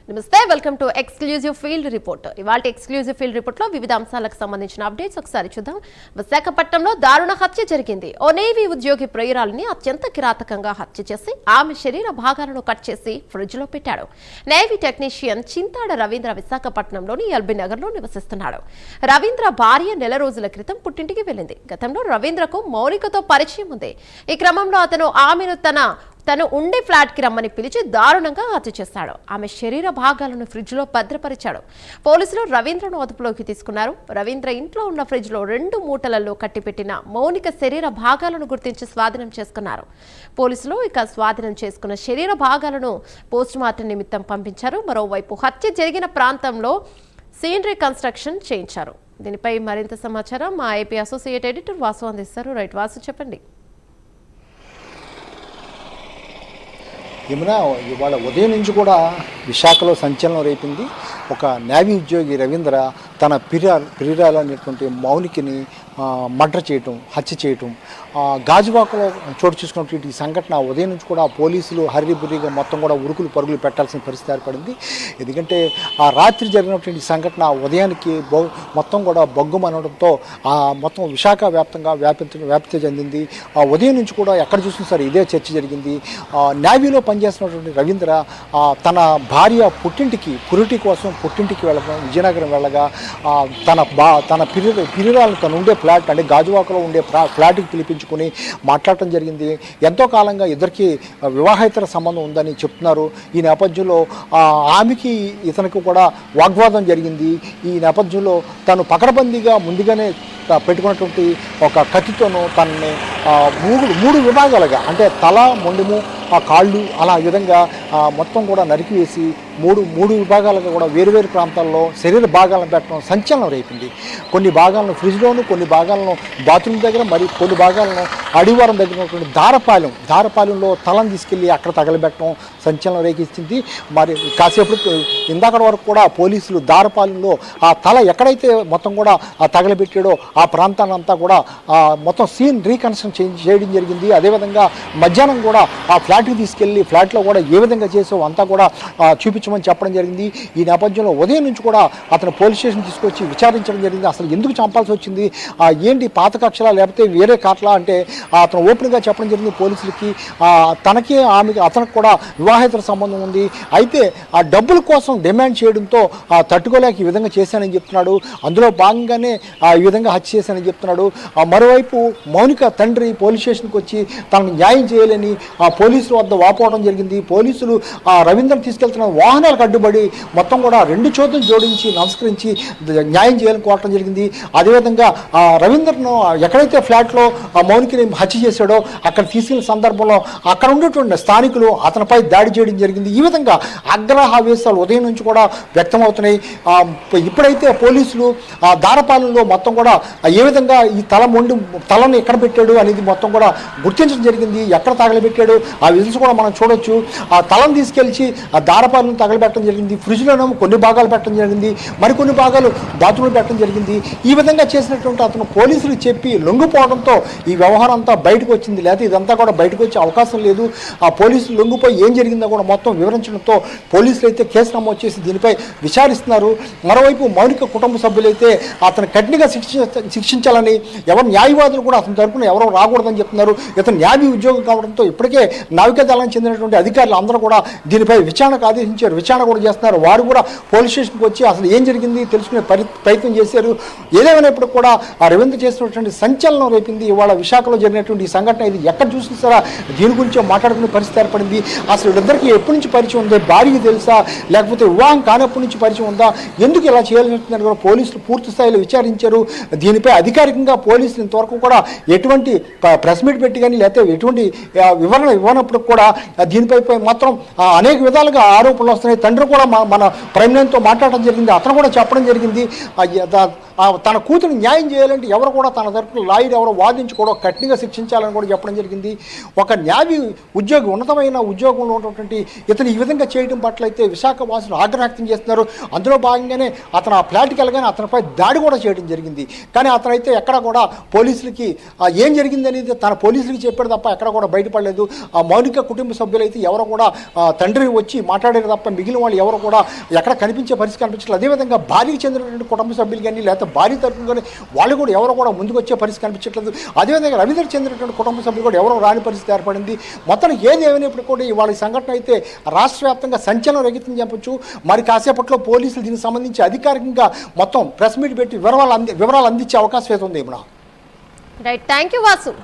నమస్తే welcome to exclusive field report. ఇవాళ exclusive field report లో వివిధ అంశాలకు సంబంధించిన అప్డేట్స్ ఒకసారి చూద్దాం. విశాఖపట్నంలో దారుణ హత్య జరిగింది. ఓ నేవీ ఉద్యోగి ప్రియురాలిని అత్యంత కిరాతకంగా హత్య చేసి ఆమె శరీర భాగాలను కట్ చేసి ఫ్రిడ్జ్ లో పెట్టాడు. నేవీ టెక్నీషియన్ చింతాడ రవీంద్ర విశాఖపట్నంలోని ఎల్బీ నగర్ లో నివసిస్తున్నాడు. రవీంద్ర భార్య నెల రోజుల క్రితం పుట్టింటికి వెళ్లింది. గతంలో రవీంద్రకు మౌనికతో పరిచయం ఉంది. ఈ క్రమంలో అతను ఆమెను తను ఉండే ఫ్లాట్ కి రమ్మని పిలిచి దారుణంగా హత్య చేశాడు. ఆమె శరీర భాగాలను ఫ్రిడ్జ్ లో భద్రపరిచాడు. పోలీసులు రవీంద్రను అదుపులోకి తీసుకున్నారు. రవీంద్ర ఇంట్లో ఉన్న ఫ్రిడ్జ్ లో 2 మూటలలో కట్టిపెట్టిన మౌనిక శరీర భాగాలను గుర్తించి స్వాధీనం చేసుకున్నారు. పోలీసులు స్వాధీనం చేసుకున్న శరీర భాగాలను పోస్ట్ మార్టం నిమిత్తం పంపించారు. మరోవైపు హత్య జరిగిన ప్రాంతంలో సీన్ రీకన్స్ట్రక్షన్ చేయించారు. దీనిపై మరింత సమాచారం మా ఏపీ అసోసియేట్ ఎడిటర్ వాసు అందిస్తారు. రైట్ వాసు, చెప్పండి. యమున, ఇవాళ ఉదయం నుంచి కూడా విశాఖలో సంచలనం రేపింది. ఒక నేవీ ఉద్యోగి రవీంద్ర తన ప్రియురాలైనటువంటి మౌనికని మర్డర్ చేయటం, హత్య చేయటం, గాజువాకలో చోటు చేసుకున్నటువంటి ఈ సంఘటన ఉదయం నుంచి కూడా పోలీసులు హరిబురిగా మొత్తం కూడా ఉరుకులు పరుగులు పెట్టాల్సిన పరిస్థితి ఏర్పడింది. ఎందుకంటే ఆ రాత్రి జరిగినటువంటి సంఘటన ఉదయానికి మొత్తం కూడా బొగ్గుమనడంతో మొత్తం విశాఖ వ్యాప్తంగా వ్యాప్తి చెందింది. ఉదయం నుంచి కూడా ఎక్కడ చూసినా సరే ఇదే చర్చ జరిగింది. నేవీలో పనిచేస్తున్నటువంటి రవీంద్ర తన భార్య పురిటి కోసం పుట్టింటికి వెళ్ళడం, విజయనగరం వెళ్ళగా తన పిరిరాలను తను ఉండే ఫ్లాట్ అంటే గాజువాకలో ఉండే ఫ్లాట్కి పిలిపించుకుని మాట్లాడటం జరిగింది. ఎంతో కాలంగా ఇద్దరికి వివాహేతర సంబంధం ఉందని చెప్తున్నారు. ఈ నేపథ్యంలో ఆమెకి ఇతనికి కూడా వాగ్వాదం జరిగింది. ఈ నేపథ్యంలో తను పకడ్బందీగా ముందుగానే పెట్టుకున్నటువంటి ఒక కత్తితోనూ తనని మూడు విభాగాలుగా అంటే తల, మొండెము, కాళ్ళు అలా ఈ విధంగా మొత్తం కూడా నరికివేసి మూడు విభాగాలుగా కూడా వేరువేరు ప్రాంతాల్లో శరీర భాగాలను పెట్టడం సంచలనం రేపింది. కొన్ని భాగాలను ఫ్రిడ్జ్లోను, కొన్ని భాగాలను బాత్రూమ్ దగ్గర, మరి కొన్ని భాగాలను అడివారం దగ్గర ఉన్నటువంటి దారపాలెంలో తలను తీసుకెళ్ళి అక్కడ తగలబెట్టడం సంచలనం రేకిస్తుంది. మరి కాసేపు ఇందాక వరకు కూడా పోలీసులు దారపాలెంలో ఆ తల ఎక్కడైతే మొత్తం కూడా తగలబెట్టాడో ఆ ప్రాంతాన్ని అంతా కూడా మొత్తం సీన్ రీకన్స్ట్రక్షన్ చేయడం జరిగింది. అదేవిధంగా మధ్యాహ్నం కూడా ఆ ఫ్లాట్కి తీసుకెళ్ళి ఫ్లాట్లో కూడా ఏ విధంగా చేసో అంతా కూడా చూపించమని చెప్పడం జరిగింది. ఈ నేపథ్యంలో ఉదయం నుంచి కూడా అతను పోలీస్ స్టేషన్ తీసుకొచ్చి విచారించడం జరిగింది. అసలు ఎందుకు చంపాల్సి వచ్చింది, ఏంటి పాత కక్షలా లేకపోతే వేరే కాట్లా అంటే అతను ఓపెన్గా చెప్పడం జరిగింది పోలీసులకి. తనకి అతనికి కూడా వివాహేతర సంబంధం ఉంది. అయితే ఆ డబ్బుల కోసం డిమాండ్ చేయడంతో తట్టుకోలేక ఈ విధంగా చేశానని చెప్తున్నాడు. అందులో భాగంగానే ఈ విధంగా హత్య చేశానని చెప్తున్నాడు. మరోవైపు మౌనిక తండ్రి పోలీస్ స్టేషన్కి వచ్చి తనకు న్యాయం చేయాలని పోలీసుల వద్ద వాపోవడం జరిగింది. పోలీసులు రవీంద్రను తీసుకెళ్తున్న వాహనాలకు అడ్డుపడి మొత్తం కూడా 2 చేతులు జోడించి నమస్కరించి న్యాయం చేయాలని కోరటం జరిగింది. అదేవిధంగా రవీంద్రను ఎక్కడైతే ఫ్లాట్లో మౌనికని హత్య చేశాడో అక్కడ తీసుకెళ్లిన సందర్భంలో అక్కడ ఉండేటువంటి స్థానికులు అతనిపై దాడి చేయడం జరిగింది. ఈ విధంగా ఆగ్రహావేశాలు ఉదయం నుంచి కూడా వ్యక్తమవుతున్నాయి. ఇప్పుడైతే పోలీసులు దారపాలెంలో మొత్తం కూడా ఏ విధంగా ఈ తలను ఎక్కడ పెట్టాడు అనేది మొత్తం కూడా గుర్తించడం జరిగింది. ఎక్కడ తగలబెట్టాడు ఆ విజువల్స్ కూడా మనం చూడొచ్చు. ఆ తలను తీసుకెళ్ళి ఆ దారపాలను తగలబెట్టడం జరిగింది. ఫ్రిడ్జ్లోనే కొన్ని భాగాలు పెట్టడం జరిగింది, మరికొన్ని భాగాలు బాత్రూంలో పెట్టడం జరిగింది. ఈ విధంగా చేసినటువంటి అతను పోలీసులు చెప్పి లొంగిపోవడంతో ఈ వ్యవహారం అంతా బయటకు వచ్చింది. లేకపోతే ఇదంతా కూడా బయటకు వచ్చే అవకాశం లేదు. ఆ పోలీసులు లొంగిపోయి ఏం జరిగిందో కూడా మొత్తం వివరించడంతో పోలీసులు అయితే కేసు నమోదు చేసి దీనిపై విచారిస్తున్నారు. మరోవైపు మౌనిక కుటుంబ సభ్యులైతే అతను కఠినంగా శిక్షించాలని, ఎవరు న్యాయవాదులు కూడా అతని తరపున ఎవరో రాకూడదని చెప్తున్నారు. ఇతను న్యాయ ఉద్యోగం కావడంతో ఇప్పటికే నావికా దళానికి చెందినటువంటి అధికారులు అందరూ కూడా దీనిపై విచారణకు ఆదేశించారు. విచారణ కూడా చేస్తున్నారు. వారు కూడా పోలీస్ స్టేషన్కి వచ్చి అసలు ఏం జరిగింది తెలుసుకునే ప్రయత్నం చేశారు. ఏదేమైనప్పుడు కూడా ఆ రవీంద్ర చేసినటువంటి సంచలనం రేపింది. ఇవాళ విశాఖలో జరిగినటువంటి ఈ సంఘటన ఇది ఎక్కడ చూసినా సరే దీని గురించి మాట్లాడుకునే పరిస్థితి ఏర్పడింది. అసలు వీళ్ళిద్దరికీ ఎప్పటి నుంచి పరిచయం ఉంది, భార్యకి తెలుసా లేకపోతే వివాహం కానప్పటి నుంచి పరిచయం ఉందా, ఎందుకు ఇలా చేయాలని కూడా పోలీసులు పూర్తి స్థాయిలో విచారించారు. దీనిపై అధికారికంగా పోలీసులు ఇంతవరకు కూడా ఎటువంటి ప్రెస్ మీట్ పెట్టి కానీ లేకపోతే ఎటువంటి వివరణ ఇవ్వనప్పుడు కూడా దీనిపై మాత్రం అనేక విధాలుగా ఆరోపణలు వస్తున్నాయి. తండ్రి కూడా మన ప్రైమ్ లైన్తో మాట్లాడటం జరిగింది. అతను కూడా చెప్పడం జరిగింది తన కూతురు న్యాయం చేయాలంటే ఎవరు కూడా తన తరపున లాయర్ ఎవరో వాదించి కూడా కఠినంగా శిక్షించాలని కూడా చెప్పడం జరిగింది. ఒక న్యాయ ఉద్యోగి, ఉన్నతమైన ఉద్యోగంలో ఉన్నటువంటి ఇతను ఈ విధంగా చేయడం పట్ల అయితే విశాఖ వాసులు ఆగ్రహం వ్యక్తం చేస్తున్నారు. అందులో భాగంగానే అతను ఆ ఫ్లాట్కి వెళ్ళగానే అతనిపై దాడి కూడా చేయడం జరిగింది. కానీ అతనైతే ఎక్కడ కూడా పోలీసులకి ఏం జరిగింది అనేది తన పోలీసులకి చెప్పాడు తప్ప ఎక్కడ కూడా బయటపడలేదు. ఆ మౌనిక కుటుంబ సభ్యులైతే ఎవరు కూడా తండ్రి వచ్చి మాట్లాడారు తప్ప మిగిలిన వాళ్ళు ఎవరు కూడా ఎక్కడ కనిపించే పరిస్థితి కనిపించలేదు. అదేవిధంగా భార్యకి చెందినటువంటి కుటుంబ సభ్యులు కానీ లేకపోతే భార్య తరఫున కానీ వాళ్ళు కూడా ఎవరు కూడా ముందుకు వచ్చే పరిస్థితి కనిపించట్లేదు. అదేవిధంగా రవీంద్ర చెందినటువంటి కుటుంబ సభ్యులు కూడా ఎవరో రాని పరిస్థితి ఏర్పడింది. మొత్తం ఏది ఏమైనప్పుడు కూడా ఇవాళ సంఘటన అయితే రాష్ట్ర వ్యాప్తంగా సంచలనం రేగితుందని చెప్పొచ్చు. మరి కాసేపట్లో పోలీసులు దీనికి సంబంధించి అధికారికంగా మొత్తం ప్రెస్ మీట్ పెట్టి వివరాలు అందించే అవకాశం అయితే ఉంది. Right, thank you Vasu.